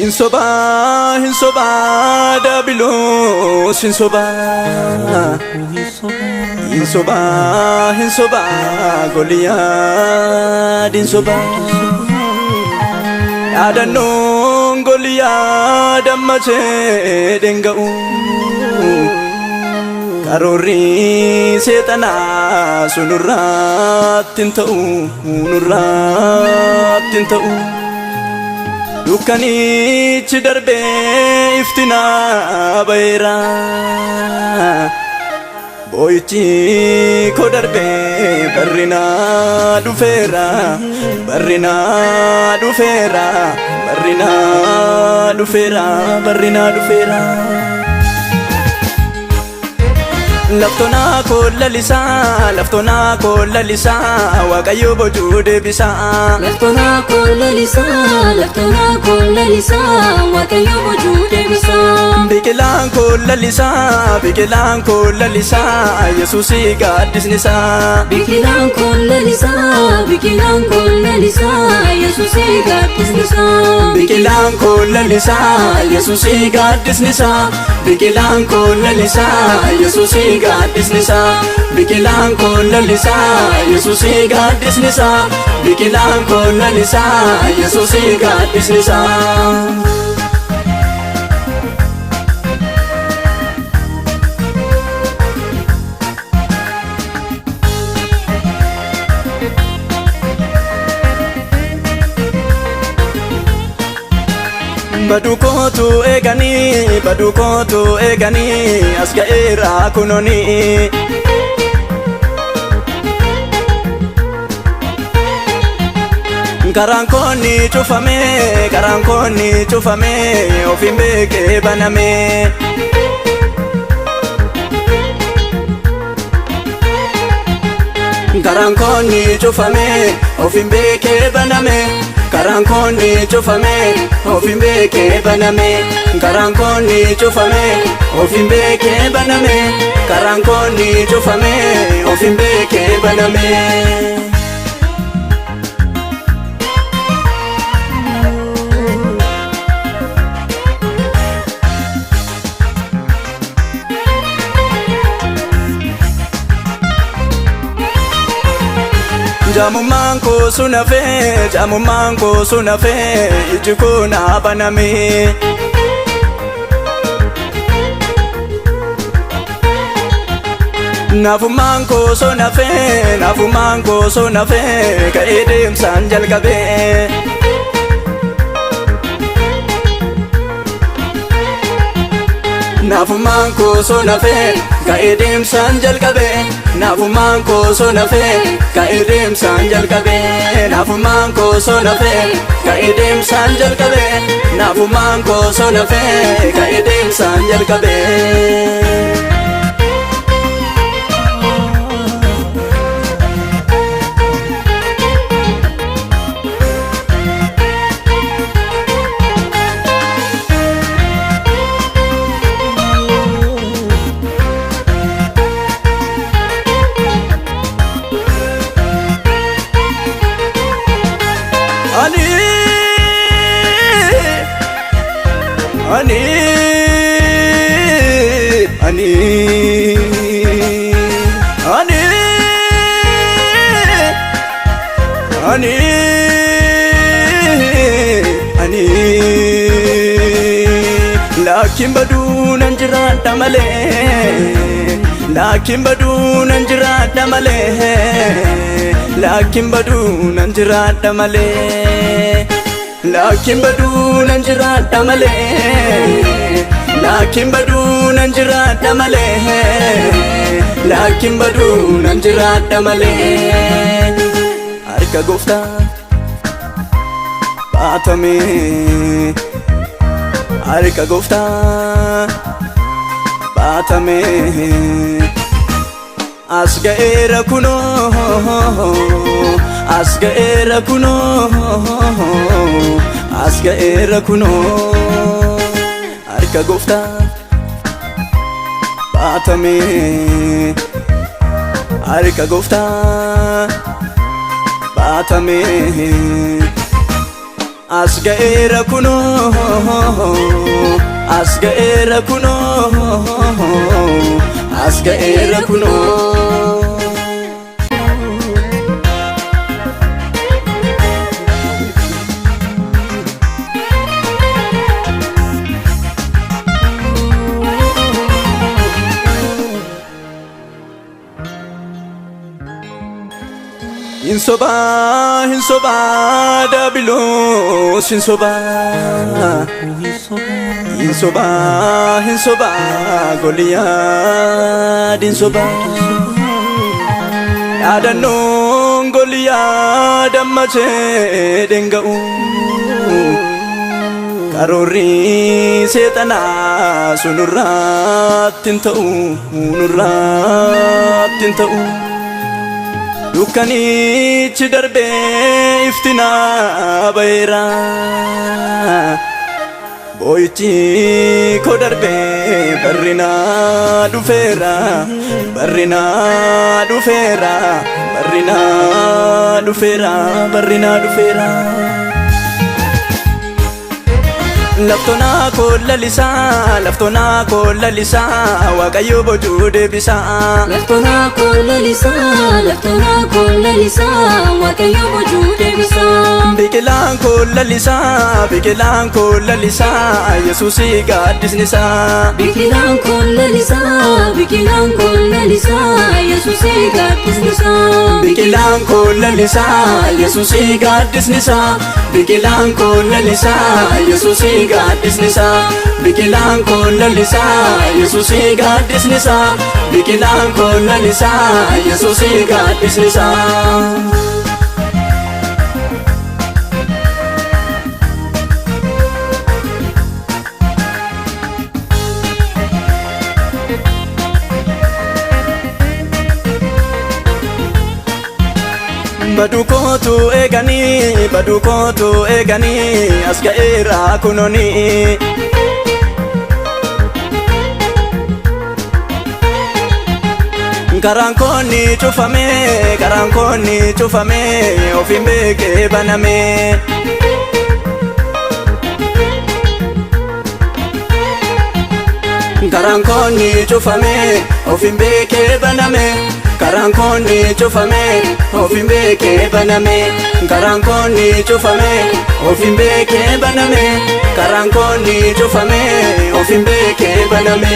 Hinsoba, hinsoba, dabilos hinsoba, hinsoba, hinsoba, Goliath hinsoba. Adannon Goliath ammache denga'u, karori seetana sunurrattin ta'u, nurrattin ta'u. Dukkanichi darbe iftina bayra, boyichi ko darbe barrina dhufeera, barrina dhufeera, barrina dhufeera, barrina dhufeera. Laftona kolla lisa, laftona kolla lisa, Waaqayyo bojuu deebisa. Laftona kolla lisa, laftona kolla lisa, Waaqayyo bojuu deebisa. Biqilaan kolla lisa, biqilaan kolla lisa, Yesuusi gaaddisnisa. Biqilaan kolla lisa, biqilaan kolla lisa, Yesuusi gaaddisnisa. Biqilaan kolla lisa, Yesuusi gaaddisnisa. Biqilaan kolla lisa, Yesuusi gaaddisnisa. Biqilaan kolla lisa, Yesuusi gaaddisnisa. Biqilaan kolla lisa, Yesuusi gaaddisnisa. Badukotu egani, badukotu egani, as ga'eera kunoni. Karaan konni cufame, karaan konni cufame, ofiin beekee baname. Karaan konni cufame, ofiin beekee baname. Karaan konni cufame, ofiin beekee baname. Karaan konni cufame, ofiin beekee baname. Karaan konni cufame, ofiin beekee baname. Jaamummaan koo sun hafee, jaamummaan koo sun hafee, iji koo naa baname. Naafummaan koo sun hafee, naafummaan koo sun hafee, ka'ee deemsaan jalqabee. Naafummaan koo sun hafee, ka'ee deemsaan jalqabee. Naafummaan koo sun hafee, ka'ee deemsaan jalqabee. Naafummaan koo sun hafee, ka'ee deemsaan jalqabee. Naafummaan koo sun hafee, ka'ee deemsaan jalqabee. Laakiin baduu nan jiraadha malee, laakiin baduu nan jiraadha malee, laakiin baduu nan jiraadha malee, laakiin baduu nan jiraadha malee, laakiin baduu nan jiraadha malee, laakiin baduu nan jiraadha malee. Harka Gooftaa baatame, harka Gooftaa baatame. As ga'eera kunoo, as ga'eera kunoo, as ga'eera kunoo. Harka Gooftaa baatame, harka Gooftaa baatame. as ga'eera kunoo, as ga'eera kunoo, as ga'eera kunoo. Hinsoba, hinsoba, dabilos, hinsoba, hinsoba, hinsoba, Goliath, hinsoba. Yadannoon Goliath ammache denga'u, karoorri seexanaa sunurratti hin ta'u, nurratti hin ta'u. Dukkanichi darbee iftina ba'eera, boo'ichi koo darbee barrina dhufeera, barrina dhufeera, barrina dhufeera, barrina dhufeera. Laftona kollalisa, laftona kollalisa, Waaqayyo bojuu deebisa. Laftona kollalisa, laftona kollalisa, Waaqayyo bojuu deebisa. Biqilaan kollalisa, biqilaan kollalisa, Yesuusi gaaddisnisa. Biqilaan kollalisa, biqilaan kollalisa, Yesuusi gaaddisnisa. Biqilaan kollalisa, Yesuusi gaaddisnisa. Biqilaan kollalisa, Yesuusi gaaddisnisa. Biqilaan kollalisa, Yesuusi gaaddisnisa. Biqilaan kollalisa, Yesuusi gaaddisnisa. Badukootu eeganii, badukootu eeganii, as ga'eera kunoni. Karaan koonni cufame, karaan koonni cufame, ofiin beekee baname. Karaan koonni cufame, ofiin beekee baname. Karaan koonni cufame, ofiin beekee baname. Karaan koonni cufame, ofiin beekee baname. Karaan koonni cufame, ofiin beekee baname.